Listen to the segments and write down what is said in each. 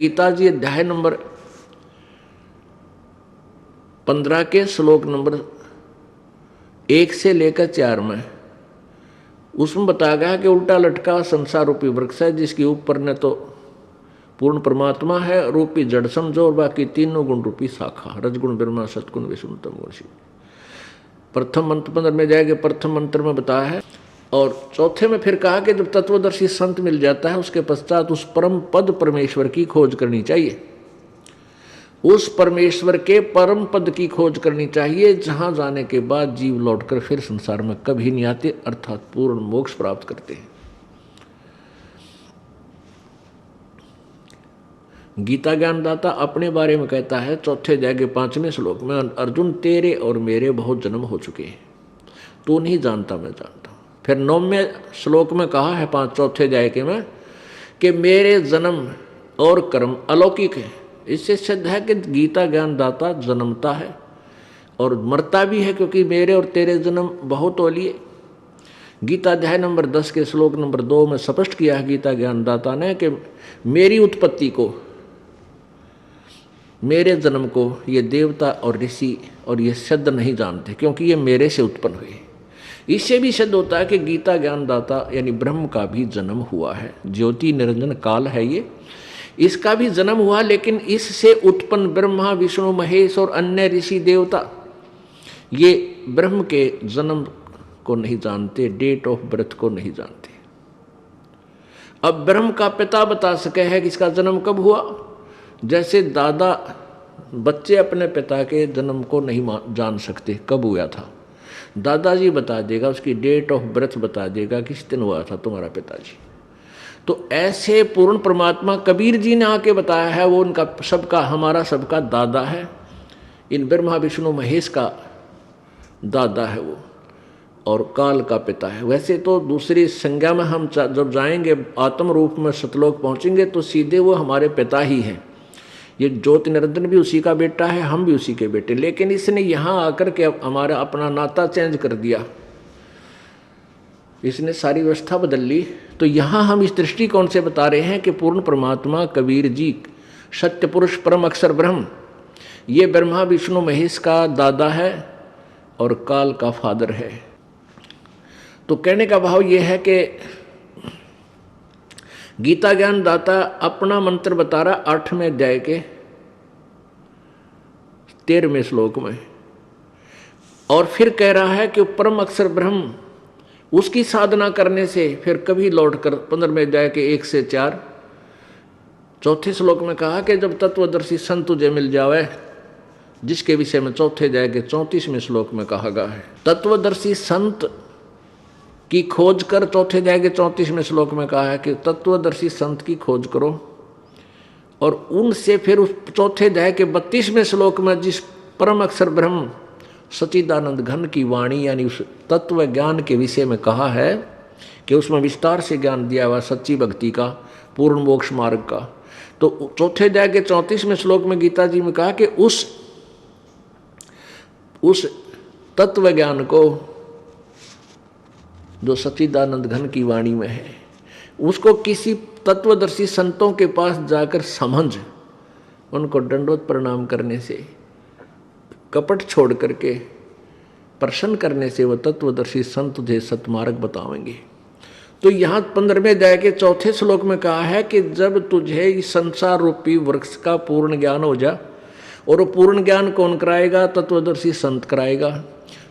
गीता जी अध्याय नंबर 15 के श्लोक नंबर 1 से लेकर 4 में उसमें बताया गया कि उल्टा लटका संसार रूपी वृक्ष है, जिसके ऊपर न तो पूर्ण परमात्मा है रूपी जड़ समझो और बाकी तीनों गुण रूपी शाखा रजगुण ब्रह्मा सतगुण विष्णु तम गुण शिव। प्रथम मंत्र 15 में जाएगा, प्रथम मंत्र में बताया है। और चौथे में फिर कहा कि जब तत्वदर्शी संत मिल जाता है उसके पश्चात उस परम पद परमेश्वर की खोज करनी चाहिए। उस परमेश्वर के परम पद की खोज करनी चाहिए जहां जाने के बाद जीव लौटकर फिर संसार में कभी नहीं आते, अर्थात पूर्ण मोक्ष प्राप्त करते हैं। गीता ज्ञानदाता अपने बारे में कहता है चौथे अध्याय के 5वें श्लोक में, अर्जुन तेरे और मेरे बहुत जन्म हो चुके हैं, तू नहीं जानता मैं जानता हूं। फिर 9वें श्लोक में कहा है चौथे अध्याय के में कि मेरे जन्म और कर्म अलौकिक है। इससे सिद्ध है कि गीता ज्ञानदाता जन्मता है और मरता भी है, क्योंकि मेरे और तेरे जन्म बहुत ओलिए। गीता अध्याय नंबर 10 के श्लोक नंबर 2 में स्पष्ट किया है गीता ज्ञानदाता ने कि मेरी उत्पत्ति को, मेरे जन्म को ये देवता और ऋषि और ये सिद्ध नहीं जानते, क्योंकि ये मेरे से उत्पन्न हुए। इससे भी सिद्ध होता है कि गीता ज्ञानदाता यानी ब्रह्म का भी जन्म हुआ है। ज्योति निरंजन काल है ये, इसका भी जन्म हुआ, लेकिन इससे उत्पन्न ब्रह्मा विष्णु महेश और अन्य ऋषि देवता ये ब्रह्म के जन्म को नहीं जानते, डेट ऑफ बर्थ को नहीं जानते। अब ब्रह्म का पिता बता सके है कि इसका जन्म कब हुआ। जैसे दादा बच्चे अपने पिता के जन्म को नहीं जान सकते कब हुआ था, दादाजी बता देगा, उसकी डेट ऑफ बर्थ बता देगा किस दिन हुआ था तुम्हारा पिताजी। तो ऐसे पूर्ण परमात्मा कबीर जी ने आके बताया है, वो उनका सबका हमारा सबका दादा है। इन ब्रह्मा विष्णु महेश का दादा है वो, और काल का पिता है। वैसे तो दूसरी संज्ञा में हम जब जाएंगे आत्म रूप में सतलोक पहुंचेंगे तो सीधे वो हमारे पिता ही हैं। ये ज्योति निरंजन भी उसी का बेटा है, हम भी उसी के बेटे, लेकिन इसने यहाँ आकर के हमारा अपना नाता चेंज कर दिया, इसने सारी व्यवस्था बदल ली। तो यहाँ हम इस दृष्टिकोण से बता रहे हैं कि पूर्ण परमात्मा कबीर जी सत्य पुरुष परम अक्षर ब्रह्म ये ब्रह्मा विष्णु महेश का दादा है और काल का फादर है। तो कहने का भाव ये है कि गीता ज्ञान दाता अपना मंत्र बता रहा 8वें अध्याय के 13वें श्लोक में, और फिर कह रहा है कि परम अक्षर ब्रह्म उसकी साधना करने से फिर कभी लौटकर 15वें अध्याय के 1 से 4 चौथे श्लोक में कहा कि जब तत्वदर्शी संत तुझे मिल जावे, जिसके विषय में चौथे अध्याय के 34वें श्लोक में कहा गया है। तत्वदर्शी संत की खोज कर, चौथे अध्याय के 34वें श्लोक में कहा है कि तत्वदर्शी संत की खोज करो, और उनसे फिर उस चौथे अध्याय के 32वें श्लोक में जिस परम अक्षर ब्रह्म सच्चिदानंद घन की वाणी यानी उस तत्व ज्ञान के विषय में कहा है कि उसमें विस्तार से ज्ञान दिया हुआ सच्ची भक्ति का, पूर्ण मोक्ष मार्ग का। तो चौथे अध्याय के 34वें श्लोक में गीता जी में कहा कि उस तत्व ज्ञान को जो सच्चिदानंद घन की वाणी में है, उसको किसी तत्वदर्शी संतों के पास जाकर समझ, उनको दंडवत प्रणाम करने से, कपट छोड़ करके प्रसन्न करने से वह तत्वदर्शी संत तुझे सतमार्ग बतावेंगे। तो यहाँ 15वें अध्याय के 4थे श्लोक में कहा है कि जब तुझे इस संसार रूपी वृक्ष का पूर्ण ज्ञान हो जा, और वो पूर्ण ज्ञान कौन कराएगा? तत्वदर्शी संत कराएगा।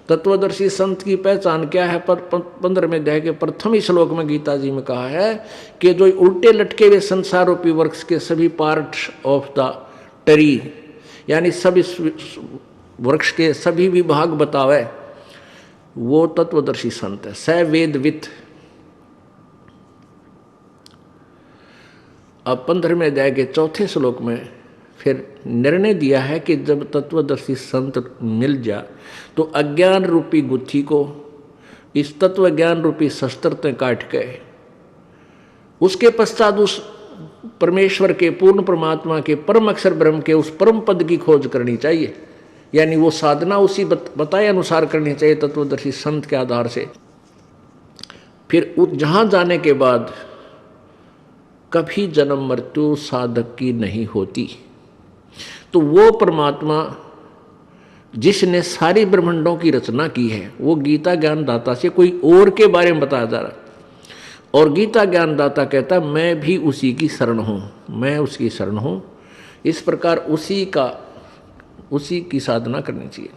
तत्वदर्शी संत की पहचान क्या है? 15वें अध्याय के प्रथम ही श्लोक में गीता जी में कहा है कि जो उल्टे लटके हुए संसार रूपी वृक्ष के सभी पार्ट्स ऑफ द ट्री यानी सभी वृक्ष के सभी विभाग बतावे, वो तत्वदर्शी संत है। स वेदवित। अब 15वें अध्याय के 4थे श्लोक में फिर निर्णय दिया है कि जब तत्वदर्शी संत मिल जा तो अज्ञान रूपी गुत्थी को इस तत्व ज्ञान रूपी शस्त्र से काट के उसके पश्चात उस परमेश्वर के, पूर्ण परमात्मा के, परम अक्षर ब्रह्म के उस परम पद की खोज करनी चाहिए। यानी वो साधना उसी बताए अनुसार करनी चाहिए तत्वदर्शी संत के आधार से। फिर जहां जाने के बाद कभी जन्म मृत्यु साधक की नहीं होती। तो वो परमात्मा जिसने सारी ब्रह्मांडों की रचना की है, वो गीता ज्ञानदाता से कोई और के बारे में बताया जा रहा है। और गीता ज्ञानदाता कहता मैं भी उसी की शरण हूँ, मैं उसकी शरण हूँ। इस प्रकार उसी की साधना करनी चाहिए।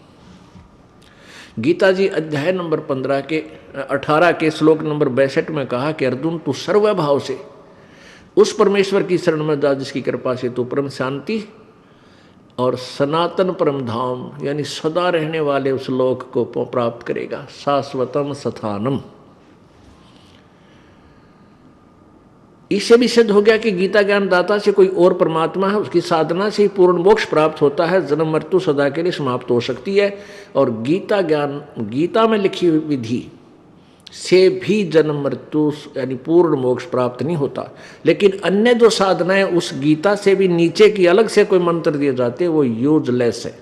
गीता जी अध्याय नंबर 18 के श्लोक नंबर 62 में कहा कि अर्जुन तू सर्वभाव से उस परमेश्वर की शरण में जा जिसकी कृपा से तू परम शांति और सनातन परम धाम यानी सदा रहने वाले उस लोक को प्राप्त करेगा, शाश्वतम स्थानम। इससे भी सिद्ध हो गया कि गीता ज्ञानदाता से कोई और परमात्मा है, उसकी साधना से ही पूर्ण मोक्ष प्राप्त होता है, जन्म मृत्यु सदा के लिए समाप्त हो सकती है। और गीता में लिखी हुई विधि से भी जन्म मृत्यु यानी पूर्ण मोक्ष प्राप्त नहीं होता। लेकिन अन्य जो साधनाएं उस गीता से भी नीचे की अलग से कोई मंत्र दिए जाते हैं वो यूजलेस है,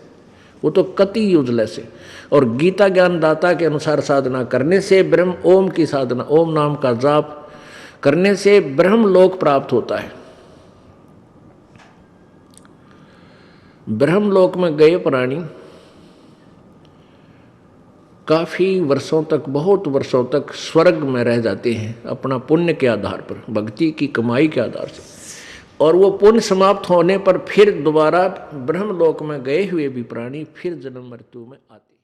वो तो कति यूजलेस है। और गीता ज्ञानदाता के अनुसार साधना करने से ब्रह्म ओम की साधना, ओम नाम का जाप करने से ब्रह्म लोक प्राप्त होता है। ब्रह्म लोक में गए प्राणी काफी वर्षों तक, बहुत वर्षों तक स्वर्ग में रह जाते हैं अपना पुण्य के आधार पर, भक्ति की कमाई के आधार से। और वो पुण्य समाप्त होने पर फिर दोबारा ब्रह्म लोक में गए हुए भी प्राणी फिर जन्म मृत्यु में आते हैं।